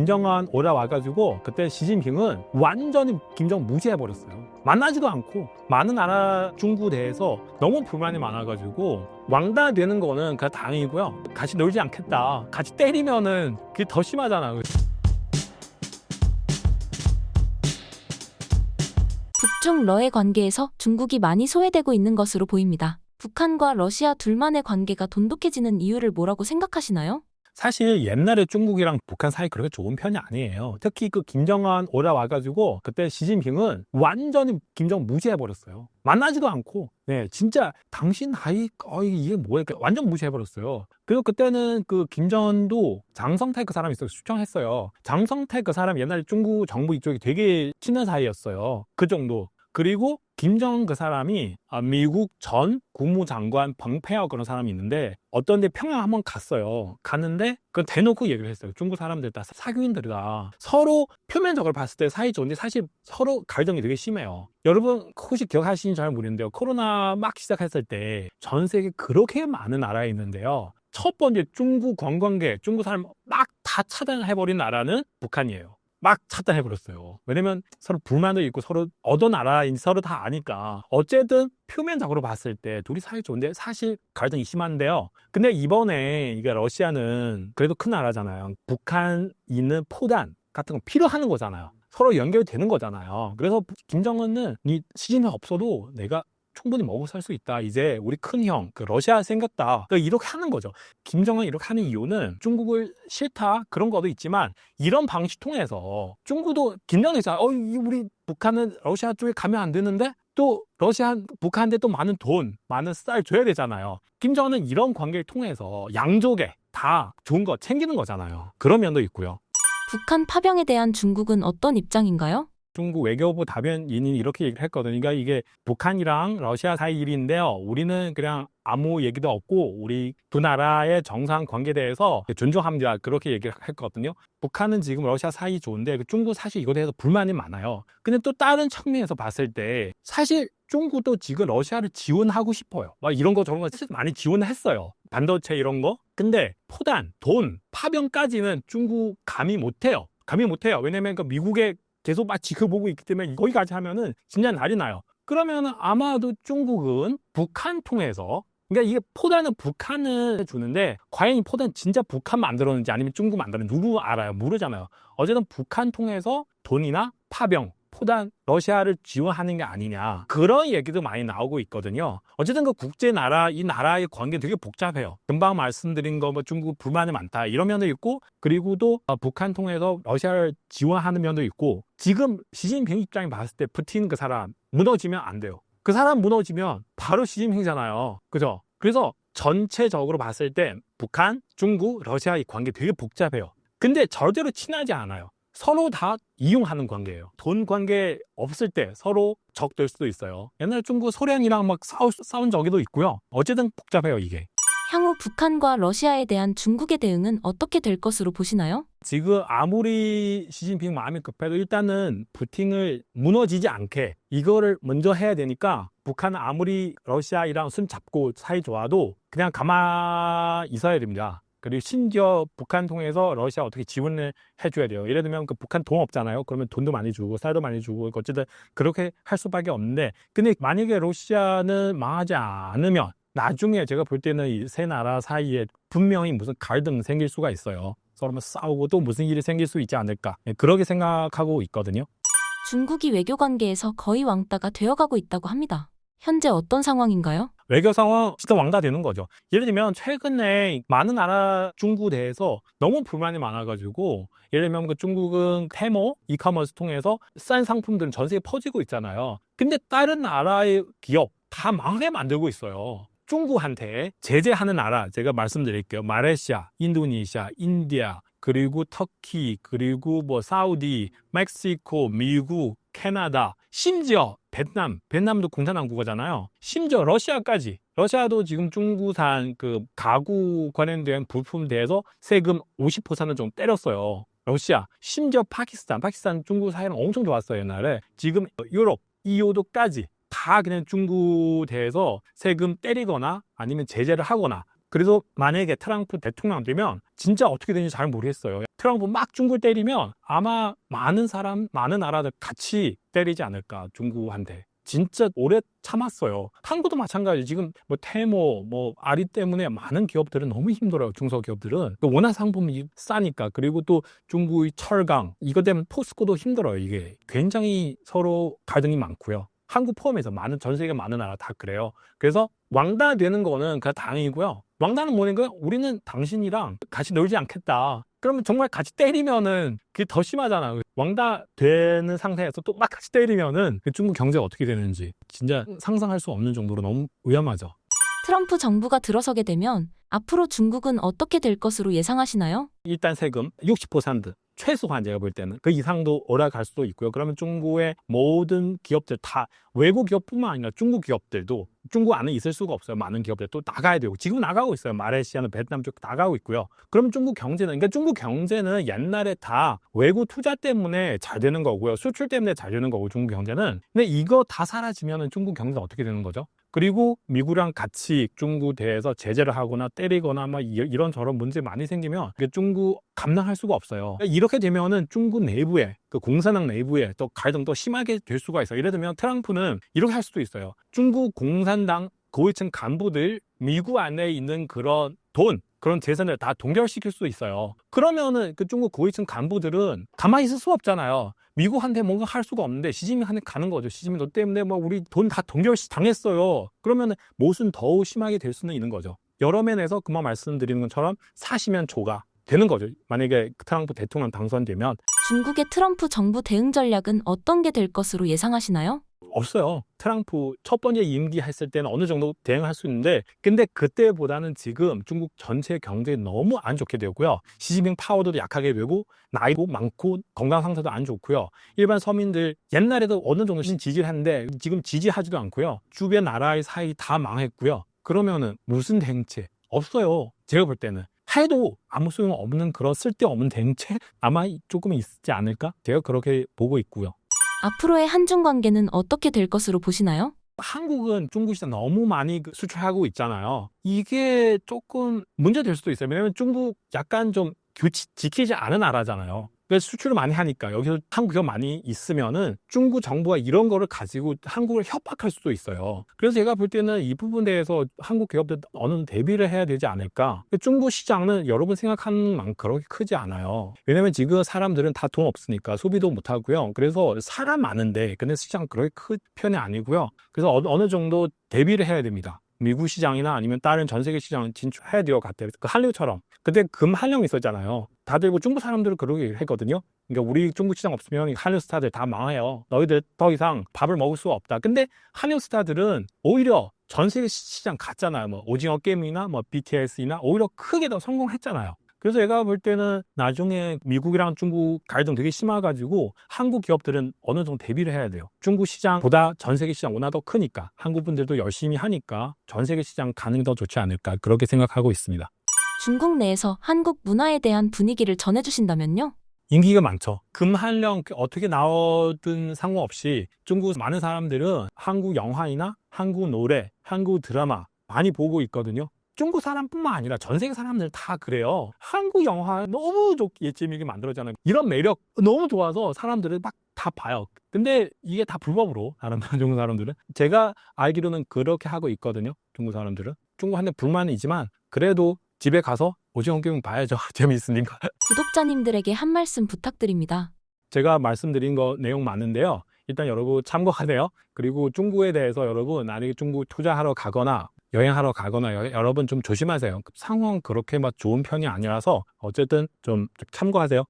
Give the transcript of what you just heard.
김정은 올라와가지고 그때 시진핑은 완전히 김정은 무시해버렸어요. 만나지도 않고 많은 나라 중국에 대해서 너무 불만이 많아가지고 왕따되는 거는 그냥 다행이고요. 같이 놀지 않겠다. 같이 때리면은 그게 더 심하잖아. 북중-러의 관계에서 중국이 많이 소외되고 있는 것으로 보입니다. 북한과 러시아 둘만의 관계가 돈독해지는 이유를 뭐라고 생각하시나요? 사실 옛날에 중국이랑 북한 사이 그렇게 좋은 편이 아니에요. 특히 그 김정은 올라와가지고 그때 시진핑은 완전히 김정은 무시해버렸어요. 만나지도 않고, 네, 진짜 당신 나이, 이게 뭐야? 완전 무시해버렸어요. 그리고 그때는 그 김정은도 장성택 그 사람이 있어서 추천했어요. 장성택 그 사람 옛날에 중국 정부 이쪽이 되게 친한 사이였어요. 그 정도. 그리고 김정은 그 사람이 미국 전 국무장관 펑페오 그런 사람이 있는데 어떤 데 평양 한번 갔어요. 갔는데 그건 대놓고 얘기를 했어요. 중국 사람들 다 사교인들이다. 서로 표면적으로 봤을 때 사이 좋은데 사실 서로 갈등이 되게 심해요. 여러분 혹시 기억하시는지 잘 모르는데요. 코로나 막 시작했을 때 전 세계 그렇게 많은 나라에 있는데요. 첫 번째 중국 관광객, 중국 사람 막 다 차단해버린 나라는 북한이에요. 막 차단해버렸어요. 왜냐면 서로 불만도 있고 서로 어떤 나라인지 서로 다 아니까. 어쨌든 표면적으로 봤을 때 둘이 사이 좋은데 사실 갈등이 심한데요. 근데 이번에 이게 러시아는 그래도 큰 나라잖아요. 북한 있는 포단 같은 거 필요하는 거잖아요. 서로 연결되는 거잖아요. 그래서 김정은은 니 시진이 없어도 내가 충분히 먹고 살 수 있다. 이제 우리 큰형 그 러시아 생겼다. 그러니까 이렇게 하는 거죠. 김정은 이렇게 하는 이유는 중국을 싫다 그런 것도 있지만 이런 방식 통해서 중국도 긴장해서 우리 북한은 러시아 쪽에 가면 안 되는데 또 러시아 북한한테 또 많은 돈 많은 쌀 줘야 되잖아요. 김정은은 이런 관계를 통해서 양쪽에 다 좋은 거 챙기는 거잖아요. 그런 면도 있고요. 북한 파병에 대한 중국은 어떤 입장인가요? 중국 외교부 답변인이 이렇게 얘기를 했거든요. 그러니까 이게 북한이랑 러시아 사이 일인데요. 우리는 그냥 아무 얘기도 없고 우리 두 나라의 정상 관계에 대해서 존중합니다. 그렇게 얘기를 했거든요. 북한은 지금 러시아 사이 좋은데 중국 사실 이거에 대해서 불만이 많아요. 근데 또 다른 측면에서 봤을 때 사실 중국도 지금 러시아를 지원하고 싶어요. 막 이런 거 저런 거 많이 지원을 했어요. 반도체 이런 거. 근데 포단, 돈, 파병까지는 중국 감히 못해요. 감히 못해요. 왜냐면 그 미국의 계속 막 지켜보고 있기 때문에 거기까지 하면은 진짜 난리 나요. 그러면 아마도 중국은 북한 통해서 그러니까 이게 포단은 북한을 주는데 과연 이 포단 진짜 북한 만들었는지 아니면 중국 만들었는지 누구 알아요? 모르잖아요. 어쨌든 북한 통해서 돈이나 파병, 포단, 러시아를 지원하는 게 아니냐 그런 얘기도 많이 나오고 있거든요. 어쨌든 그 국제 나라 이 나라의 관계 되게 복잡해요. 금방 말씀드린 거 뭐 중국 불만이 많다 이런 면도 있고 그리고 또 북한 통해서 러시아를 지원하는 면도 있고 지금 시진핑 입장에 봤을 때 푸틴 그 사람 무너지면 안 돼요. 그 사람 무너지면 바로 시진핑이잖아요. 그죠? 그래서 전체적으로 봤을 때 북한, 중국, 러시아의 관계 되게 복잡해요. 근데 절대로 친하지 않아요. 서로 다 이용하는 관계예요. 돈 관계 없을 때 서로 적 될 수도 있어요. 옛날에 중국 소련이랑 막 싸운 적도 있고요. 어쨌든 복잡해요, 이게. 향후 북한과 러시아에 대한 중국의 대응은 어떻게 될 것으로 보시나요? 지금 아무리 시진핑 마음이 급해도 일단은 푸틴을 무너지지 않게 이거를 먼저 해야 되니까 북한은 아무리 러시아이랑 손 잡고 사이 좋아도 그냥 가만히 있어야 됩니다. 그리고 심지어 북한 통해서 러시아 어떻게 지원을 해줘야 돼요. 예를 들면 그 북한 돈 없잖아요. 그러면 돈도 많이 주고 쌀도 많이 주고 어쨌든 그렇게 할 수밖에 없는데 근데 만약에 러시아는 망하지 않으면 나중에 제가 볼 때는 이 세 나라 사이에 분명히 무슨 갈등 생길 수가 있어요. 서로 싸우고 또 무슨 일이 생길 수 있지 않을까 그렇게 생각하고 있거든요. 중국이 외교 관계에서 거의 왕따가 되어가고 있다고 합니다. 현재 어떤 상황인가요? 외교 상황 진짜 왕따 되는 거죠. 예를 들면 최근에 많은 나라 중국에 대해서 너무 불만이 많아가지고 예를 들면 그 중국은 테모, 이커머스 통해서 싼 상품들은 전 세계에 퍼지고 있잖아요. 근데 다른 나라의 기업 다 망하게 만들고 있어요. 중국한테 제재하는 나라 제가 말씀드릴게요. 말레이시아, 인도네시아, 인디아, 그리고 터키, 그리고 뭐 사우디, 멕시코, 미국, 캐나다, 심지어 베트남도 공산당 국가잖아요. 심지어 러시아까지. 러시아도 지금 중국산 그 가구 관련된 부품 대해서 세금 50%는 좀 때렸어요. 러시아, 심지어 파키스탄 중국 사이는 엄청 좋았어요, 옛날에. 지금 유럽, EU도까지 다 그냥 중국 대해서 세금 때리거나 아니면 제재를 하거나 그래서 만약에 트럼프 대통령 되면 진짜 어떻게 되는지 잘 모르겠어요. 트럼프 막 중국을 때리면 아마 많은 나라들 같이 때리지 않을까, 중국한테. 진짜 오래 참았어요. 한국도 마찬가지. 지금 뭐 테모, 뭐 아리 때문에 많은 기업들은 너무 힘들어요. 중소기업들은. 워낙 상품이 싸니까. 그리고 또 중국의 철강, 이것 때문에 포스코도 힘들어요. 이게 굉장히 서로 갈등이 많고요. 한국 포함해서 전 세계 많은 나라 다 그래요. 그래서 왕따 되는 거는 그냥 다행이고요. 왕따는 뭐냐면 우리는 당신이랑 같이 놀지 않겠다. 그러면 정말 같이 때리면은 그게 더 심하잖아. 왕따 되는 상태에서 또 막 같이 때리면은 중국 경제가 어떻게 되는지 진짜 상상할 수 없는 정도로 너무 위험하죠. 트럼프 정부가 들어서게 되면 앞으로 중국은 어떻게 될 것으로 예상하시나요? 일단 세금 60% 최소한 제가 볼 때는 그 이상도 올라갈 수도 있고요. 그러면 중국의 모든 기업들 다, 외국 기업뿐만 아니라 중국 기업들도 중국 안에 있을 수가 없어요. 많은 기업들 또 나가야 되고, 지금 나가고 있어요. 말레이시아는 베트남 쪽 나가고 있고요. 그러면 중국 경제는 옛날에 다 외국 투자 때문에 잘 되는 거고요. 수출 때문에 잘 되는 거고, 중국 경제는. 근데 이거 다 사라지면 중국 경제는 어떻게 되는 거죠? 그리고 미국이랑 같이 중국 대해서 제재를 하거나 때리거나 막 이런저런 문제 많이 생기면 중국 감당할 수가 없어요. 이렇게 되면은 중국 내부에, 그 공산당 내부에 또 갈등도 심하게 될 수가 있어요. 예를 들면 트럼프는 이렇게 할 수도 있어요. 중국 공산당 고위층 간부들, 미국 안에 있는 그런 그런 재산을 다 동결시킬 수 있어요. 그러면은 그 중국 고위층 간부들은 가만히 있을 수 없잖아요. 미국한테 뭔가 할 수가 없는데 시진핑한테 가는 거죠. 시진핑 너 때문에 뭐 우리 돈 다 동결당했어요. 그러면은 못은 더욱 심하게 될 수는 있는 거죠. 여러 면에서 그만 말씀드리는 것처럼 사시면 조가 되는 거죠. 만약에 트럼프 대통령 당선되면. 중국의 트럼프 정부 대응 전략은 어떤 게 될 것으로 예상하시나요? 없어요. 트럼프 첫 번째 임기 했을 때는 어느 정도 대응할 수 있는데, 근데 그때보다는 지금 중국 전체 경제에 너무 안 좋게 되고요. 시진핑 파워도 약하게 되고, 나이도 많고, 건강 상태도 안 좋고요. 일반 서민들 옛날에도 어느 정도 지지를 했는데 지금 지지하지도 않고요. 주변 나라의 사이 다 망했고요. 그러면은 무슨 대응책? 없어요. 제가 볼 때는. 해도 아무 소용 없는 그런 쓸데없는 대응책 아마 조금 있지 않을까? 제가 그렇게 보고 있고요. 앞으로의 한중 관계는 어떻게 될 것으로 보시나요? 한국은 중국 시장 너무 많이 수출하고 있잖아요. 이게 조금 문제될 수도 있어요. 왜냐면 중국 약간 좀 규칙 지키지 않은 나라잖아요. 그래서 수출을 많이 하니까 여기서 한국 기업 많이 있으면은 중국 정부가 이런 거를 가지고 한국을 협박할 수도 있어요. 그래서 제가 볼 때는 이 부분에 대해서 한국 기업들 어느 정도 대비를 해야 되지 않을까. 중국 시장은 여러분 생각하는 만큼 그렇게 크지 않아요. 왜냐면 지금 사람들은 다 돈 없으니까 소비도 못 하고요. 그래서 사람 많은데 근데 시장 그렇게 큰 편이 아니고요. 그래서 어느 정도 대비를 해야 됩니다. 미국 시장이나 아니면 다른 전 세계 시장을 진출해야 돼요. 같아요. 그 한류처럼. 그때 금한령 있었잖아요. 다들 뭐 중국 사람들은 그러게 했거든요. 그러니까 우리 중국 시장 없으면 한류 스타들 다 망해요. 너희들 더 이상 밥을 먹을 수가 없다. 근데 한류 스타들은 오히려 전 세계 시장 갔잖아요. 뭐 오징어 게임이나 뭐 BTS나 오히려 크게 더 성공했잖아요. 그래서 제가 볼 때는 나중에 미국이랑 중국 갈등 되게 심해가지고 한국 기업들은 어느 정도 대비를 해야 돼요. 중국 시장보다 전 세계 시장 워낙 더 크니까 한국 분들도 열심히 하니까 전 세계 시장 가는 게 더 좋지 않을까 그렇게 생각하고 있습니다. 중국 내에서 한국 문화에 대한 분위기를 전해주신다면요? 인기가 많죠. 금한령 어떻게 나오든 상관없이 중국 많은 사람들은 한국 영화이나 한국 노래, 한국 드라마 많이 보고 있거든요. 중국 사람뿐만 아니라 전 세계 사람들 다 그래요. 한국 영화 너무 좋게 재미있게 만들었잖아요. 이런 매력 너무 좋아서 사람들을 막 다 봐요. 근데 이게 다 불법으로 중국 사람들은. 제가 알기로는 그렇게 하고 있거든요. 중국 사람들은. 중국한테 불만이지만 그래도 집에 가서 오징어 게임 봐야죠. 재미있으니까. 구독자님들에게 한 말씀 부탁드립니다. 제가 말씀드린 거 내용 많은데요. 일단 여러분 참고하세요. 그리고 중국에 대해서 여러분 만약에 중국 투자하러 가거나 여행하러 가거나 여러분 좀 조심하세요. 상황 그렇게 막 좋은 편이 아니라서 어쨌든 좀 참고하세요.